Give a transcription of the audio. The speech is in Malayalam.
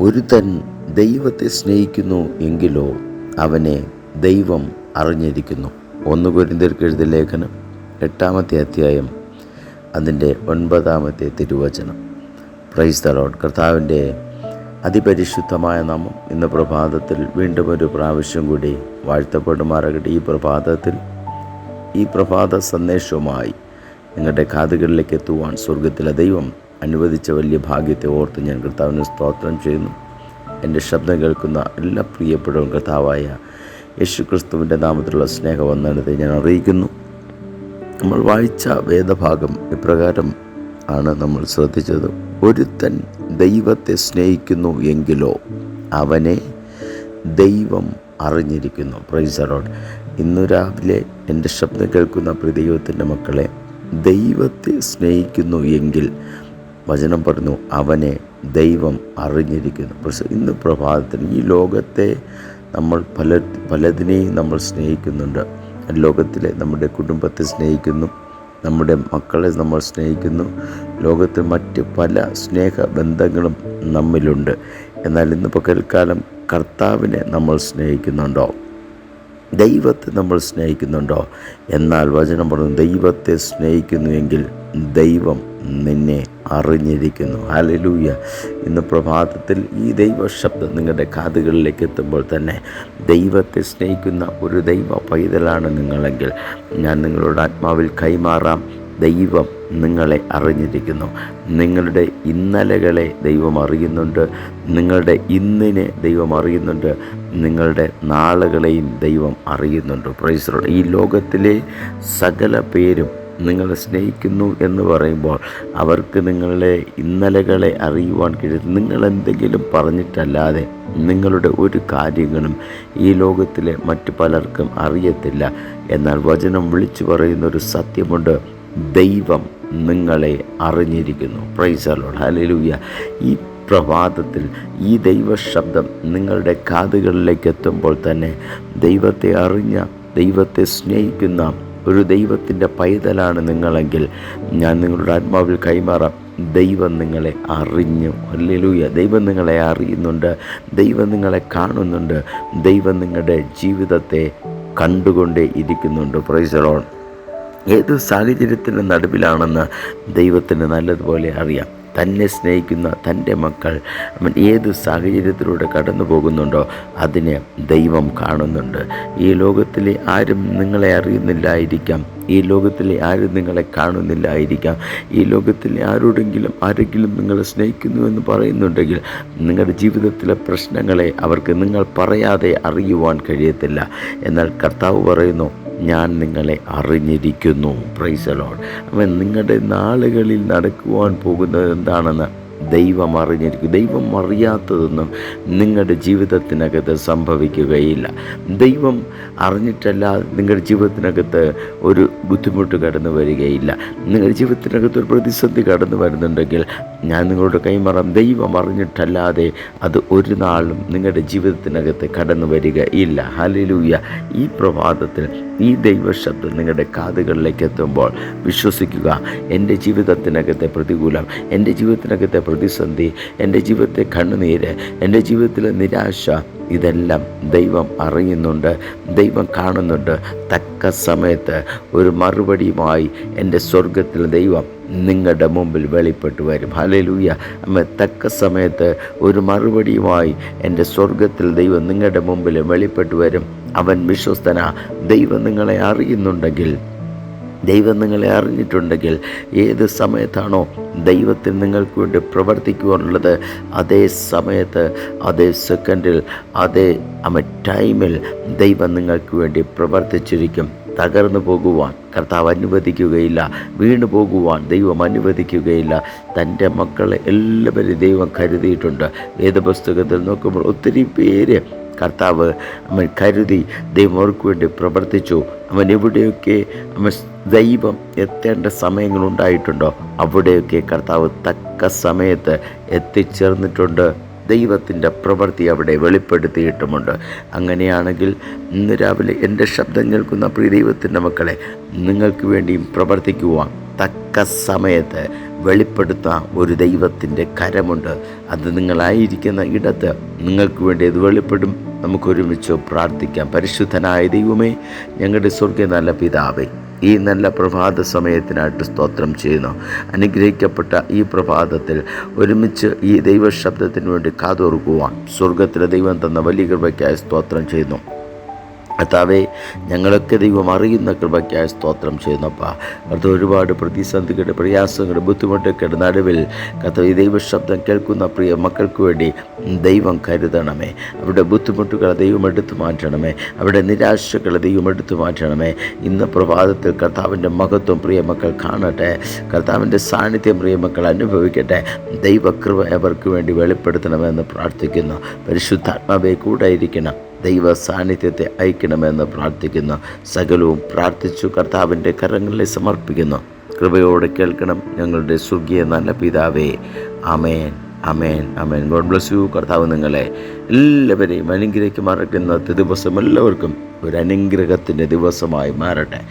ഒരുത്തൻ ദൈവത്തെ സ്നേഹിക്കുന്നു എങ്കിലോ അവനെ ദൈവം അറിഞ്ഞിരിക്കുന്നു. 1 കൊരിന്ത്യർക്ക് എഴുതിയ ലേഖനം 8-ാമത്തെ അധ്യായം അതിൻ്റെ 9-ാമത്തെ തിരുവചനം. Praise the Lord. കർത്താവിൻ്റെ അതിപരിശുദ്ധമായ നാമം ഇന്ന് പ്രഭാതത്തിൽ വീണ്ടും ഒരു പ്രാവശ്യം കൂടി വാഴ്ത്തപ്പെടുമാറാകട്ടെ. ഈ പ്രഭാത സന്ദേശവുമായി നിങ്ങളുടെ കാതുകളിലേക്ക് എത്തുവാൻ സ്വർഗത്തിലെ ദൈവം അനുവദിച്ച വലിയ ഭാഗ്യത്തെ ഓർത്ത് ഞാൻ കർത്താവിന് സ്തോത്രം ചെയ്യുന്നു. എൻ്റെ ശബ്ദം കേൾക്കുന്ന എല്ലാ പ്രിയപ്പെട്ടവരും കർത്താവായ യേശുക്രിസ്തുവിൻ്റെ നാമത്തിലുള്ള സ്നേഹവന്ദനത്തെ ഞാൻ അറിയിക്കുന്നു. നമ്മൾ വായിച്ച വേദഭാഗം ഇപ്രകാരം ആണ് നമ്മൾ ശ്രദ്ധിച്ചത്. ഒരുത്തൻ ദൈവത്തെ സ്നേഹിക്കുന്നു എങ്കിലോ അവനെ ദൈവം അറിഞ്ഞിരിക്കുന്നു. Praise the Lord. ഇന്നു രാവിലെ എൻ്റെ ശബ്ദം കേൾക്കുന്ന പ്രിയ ദൈവത്തിൻ്റെ മക്കളെ, ദൈവത്തെ സ്നേഹിക്കുന്നു എങ്കിൽ വചനം പറഞ്ഞു അവനെ ദൈവം അറിഞ്ഞിരിക്കുന്നു. ഇന്ന് പ്രഭാതത്തിൽ ഈ ലോകത്തെ നമ്മൾ പലതിനെയും നമ്മൾ സ്നേഹിക്കുന്നുണ്ട്. ലോകത്തിലെ നമ്മുടെ കുടുംബത്തെ സ്നേഹിക്കുന്നു, നമ്മുടെ മക്കളെ നമ്മൾ സ്നേഹിക്കുന്നു, ലോകത്തിൽ മറ്റ് പല സ്നേഹബന്ധങ്ങളും നമ്മിലുണ്ട്. എന്നാൽ ഇന്ന് പകൽക്കാലം കർത്താവിനെ നമ്മൾ സ്നേഹിക്കുന്നുണ്ടോ? ദൈവത്തെ നമ്മൾ സ്നേഹിക്കുന്നുണ്ടോ? എന്നാൽ വചനം പറഞ്ഞു ദൈവത്തെ സ്നേഹിക്കുന്നുവെങ്കിൽ ദൈവം നിന്നെ അറിഞ്ഞിരിക്കുന്നു. ഹല്ലേലൂയ. ഇന്ന് പ്രഭാതത്തിൽ ഈ ദൈവശബ്ദം നിങ്ങളുടെ കാതുകളിലേക്ക് എത്തുമ്പോൾ തന്നെ ദൈവത്തെ സ്നേഹിക്കുന്ന ഒരു ദൈവ പൈതലാണ് നിങ്ങളെങ്കിൽ ഞാൻ നിങ്ങളോട് ആത്മാവിൽ കൈമാറാം. ദൈവം നിങ്ങളെ അറിഞ്ഞിരിക്കുന്നു. നിങ്ങളുടെ ഇന്നലകളെ ദൈവം അറിയുന്നുണ്ട്, നിങ്ങളുടെ ഇന്നിനെ ദൈവം അറിയുന്നുണ്ട്, നിങ്ങളുടെ നാളുകളെയും ദൈവം അറിയുന്നുണ്ട്. Price the Lord. ഈ ലോകത്തിലെ സകല പേരും നിങ്ങളെ സ്നേഹിക്കുന്നു എന്ന് പറയുമ്പോൾ അവർക്ക് നിങ്ങളുടെ ഇന്നലകളെ അറിയുവാൻ കഴിയും. നിങ്ങളെന്തെങ്കിലും പറഞ്ഞിട്ടല്ലാതെ നിങ്ങളുടെ ഒരു കാര്യങ്ങളും ഈ ലോകത്തിലെ മറ്റു പലർക്കും അറിയത്തില്ല. എന്നാൽ വചനം വിളിച്ചു പറയുന്നൊരു സത്യമുണ്ട്, ദൈവം നിങ്ങളെ അറിഞ്ഞിരിക്കുന്നു. Praise the Lord. ഹല്ലേലൂയ. ഈ പ്രഭാതത്തിൽ ഈ ദൈവശബ്ദം നിങ്ങളുടെ കാതുകളിലേക്ക് എത്തുമ്പോൾ തന്നെ ദൈവത്തെ അറിഞ്ഞ, ദൈവത്തെ സ്നേഹിക്കുന്ന ഒരു ദൈവത്തിൻ്റെ പൈതലാണ് നിങ്ങളെങ്കിൽ ഞാൻ നിങ്ങളുടെ ആത്മാവിൽ കൈമാറാം. ദൈവം നിങ്ങളെ അറിഞ്ഞു. ഹല്ലേലൂയ. ദൈവം നിങ്ങളെ അറിയുന്നുണ്ട്, ദൈവം നിങ്ങളെ കാണുന്നുണ്ട്, ദൈവം നിങ്ങളുടെ ജീവിതത്തെ കണ്ടുകൊണ്ടേ ഇരിക്കുന്നുണ്ട്. Price the Lord. ഏത് സാഹചര്യത്തിൻ്റെ നടുവിലാണെന്ന് ദൈവത്തിന് നല്ലതുപോലെ അറിയാം. തന്നെ സ്നേഹിക്കുന്ന തൻ്റെ മക്കൾ അവൻ ഏത് സാഹചര്യത്തിലൂടെ കടന്നു പോകുന്നുണ്ടോ അതിനെ ദൈവം കാണുന്നുണ്ട്. ഈ ലോകത്തിലെ ആരും നിങ്ങളെ അറിയുന്നില്ലായിരിക്കാം, ഈ ലോകത്തിലെ ആരും നിങ്ങളെ കാണുന്നില്ലായിരിക്കാം, ഈ ലോകത്തിലെ ആരെങ്കിലും നിങ്ങളെ സ്നേഹിക്കുന്നുവെന്ന് പറയുന്നുണ്ടെങ്കിൽ നിങ്ങളുടെ ജീവിതത്തിലെ പ്രശ്നങ്ങളെ അവർക്ക് നിങ്ങൾ പറയാതെ അറിയുവാൻ കഴിയത്തില്ല. എന്നാൽ കർത്താവ് പറയുന്നു ഞാൻ നിങ്ങളെ അറിഞ്ഞിരിക്കുന്നു. Praise the Lord. അവൻ നിങ്ങളുടെ നാളുകളിൽ നടക്കുവാൻ പോകുന്നത് എന്താണെന്ന് ദൈവം അറിഞ്ഞിരിക്കും. ദൈവം അറിയാത്തതൊന്നും നിങ്ങളുടെ ജീവിതത്തിനകത്ത് സംഭവിക്കുകയില്ല. ദൈവം അറിഞ്ഞിട്ടല്ലാതെ നിങ്ങളുടെ ജീവിതത്തിനകത്ത് ഒരു ബുദ്ധിമുട്ട് കടന്നു വരികയില്ല. നിങ്ങളുടെ ജീവിതത്തിനകത്ത് ഒരു പ്രതിസന്ധി കടന്നു വരുന്നുണ്ടെങ്കിൽ ഞാൻ നിങ്ങളോട് കൈമാറാം, ദൈവം അറിഞ്ഞിട്ടല്ലാതെ അത് ഒരു നാളും നിങ്ങളുടെ ജീവിതത്തിനകത്ത് കടന്നു വരികയില്ല. ഹല്ലേലൂയ. ഈ പ്രഭാതത്തിൽ ഈ ദൈവശബ്ദം നിങ്ങളുടെ കാതുകളിലേക്ക് എത്തുമ്പോൾ വിശ്വസിക്കുക, എൻ്റെ ജീവിതത്തിനകത്തെ പ്രതികൂലം, എൻ്റെ ജീവിതത്തിനകത്തെ പ്രതിസന്ധി, എൻ്റെ ജീവിതത്തെ കണ്ണുനീര്, എൻ്റെ ജീവിതത്തിലെ നിരാശ, ഇതെല്ലാം ദൈവം അറിയുന്നുണ്ട്, ദൈവം കാണുന്നുണ്ട്. തക്ക സമയത്ത് ഒരു മറുപടിയുമായി എൻ്റെ സ്വർഗത്തിൽ ദൈവം നിങ്ങളുടെ മുമ്പിൽ വെളിപ്പെട്ടു വരും. ഹല്ലേലൂയ. തക്ക സമയത്ത് ഒരു മറുപടിയുമായി എൻ്റെ സ്വർഗത്തിൽ ദൈവം നിങ്ങളുടെ മുമ്പിൽ വെളിപ്പെട്ടു വരും. അവൻ വിശ്വസ്തനാ. ദൈവം നിങ്ങളെ അറിയുന്നുണ്ടെങ്കിൽ, ദൈവം നിങ്ങളെ അറിഞ്ഞിട്ടുണ്ടെങ്കിൽ ഏത് സമയത്താണോ ദൈവത്തിന് നിങ്ങൾക്ക് വേണ്ടി പ്രവർത്തിക്കുവാനുള്ളത് അതേ സമയത്ത്, അതേ സെക്കൻഡിൽ, അതേ ടൈമിൽ ദൈവം നിങ്ങൾക്ക് വേണ്ടി പ്രവർത്തിച്ചിരിക്കും. തകർന്നു പോകുവാൻ കർത്താവ് അനുവദിക്കുകയില്ല, വീണു പോകുവാൻ ദൈവം അനുവദിക്കുകയില്ല. തൻ്റെ മക്കളെ എല്ലാവരും ദൈവം കരുതിയിട്ടുണ്ട്. വേദപുസ്തകത്തിൽ നോക്കുമ്പോൾ ഒത്തിരി പേര് കർത്താവ് കരുതി ദൈവം അവർക്ക് വേണ്ടി പ്രവർത്തിച്ചു. എവിടെയൊക്കെ ദൈവം എത്തേണ്ട സമയങ്ങളുണ്ടായിട്ടുണ്ടോ അവിടെയൊക്കെ കർത്താവ് തക്ക സമയത്ത് എത്തിച്ചേർന്നിട്ടുണ്ട്. ദൈവത്തിൻ്റെ പ്രവൃത്തി അവിടെ വെളിപ്പെടുത്തിയിട്ടുമുണ്ട്. അങ്ങനെയാണെങ്കിൽ ഇന്ന് രാവിലെ എൻ്റെ ശബ്ദം കേൾക്കുന്ന പ്രിയ ദൈവത്തിൻ്റെ മക്കളെ, നിങ്ങൾക്ക് വേണ്ടിയും പ്രവർത്തിക്കുവാൻ തക്ക സമയത്ത് വെളിപ്പെടുത്താൻ ഒരു ദൈവത്തിൻ്റെ കരമുണ്ട്. അത് നിങ്ങളായിരിക്കുന്ന ഇടത്ത് നിങ്ങൾക്ക് വേണ്ടി അത് വെളിപ്പെടും. നമുക്കൊരുമിച്ച് പ്രാർത്ഥിക്കാം. പരിശുദ്ധനായ ദൈവമേ, ഞങ്ങളുടെ സ്വർഗ്ഗീയ നല്ല പിതാവേ, ഈ നല്ല പ്രഭാത സമയത്തിനായിട്ട് സ്തോത്രം ചെയ്യുന്നു. അനുഗ്രഹിക്കപ്പെട്ട ഈ പ്രഭാതത്തിൽ ഒരുമിച്ച് ഈ ദൈവശബ്ദത്തിന് വേണ്ടി കാതോർക്കുവാൻ സ്വർഗത്തിലെ ദൈവം തന്ന വലിയ കൃപയ്ക്കായി സ്തോത്രം ചെയ്യുന്നു. കർത്താവേ, ഞങ്ങളൊക്കെ ദൈവം അറിയുന്ന കൃപയ്ക്കായി സ്തോത്രം ചെയ്യുന്നപ്പാ. അത് ഒരുപാട് പ്രതിസന്ധികളുടെ, പ്രയാസങ്ങളുടെ, ബുദ്ധിമുട്ടൊക്കെയുടെ നടുവിൽ കർത്താവ് ഈ ദൈവശബ്ദം കേൾക്കുന്ന പ്രിയ മക്കൾക്ക് വേണ്ടി ദൈവം കരുതണമേ. അവരുടെ ബുദ്ധിമുട്ടുകളെ ദൈവം എടുത്തു മാറ്റണമേ. അവരുടെ നിരാശകളെ ദൈവം എടുത്തു മാറ്റണമേ. ഇന്ന് പ്രഭാതത്തിൽ കർത്താവിൻ്റെ മഹത്വം പ്രിയ മക്കൾ കാണട്ടെ. കർത്താവിൻ്റെ സാന്നിധ്യം പ്രിയ മക്കൾ അനുഭവിക്കട്ടെ. ദൈവകൃപ അവർക്ക് വേണ്ടി വെളിപ്പെടുത്തണമെന്ന് പ്രാർത്ഥിക്കുന്നു. പരിശുദ്ധാത്മാവേ കൂടെ ഇരിക്കണം. ദൈവ സാന്നിധ്യത്തെ അയക്കണമെന്ന് പ്രാർത്ഥിക്കുന്നു. സകലവും പ്രാർത്ഥിച്ചു കർത്താവിൻ്റെ കരങ്ങളിൽ സമർപ്പിക്കുന്നു. കൃപയോടെ കേൾക്കണം ഞങ്ങളുടെ സ്വർഗീയ നല്ല പിതാവേ. Amen, amen, amen. God bless you. കർത്താവ് നിങ്ങളെ എല്ലാവരെയും അനുഗ്രഹിക്കുമാറട്ടെ. ഇന്നത്തെ ദിവസം എല്ലാവർക്കും ഒരു അനുഗ്രഹത്തിൻ്റെ ദിവസമായി മാറട്ടെ.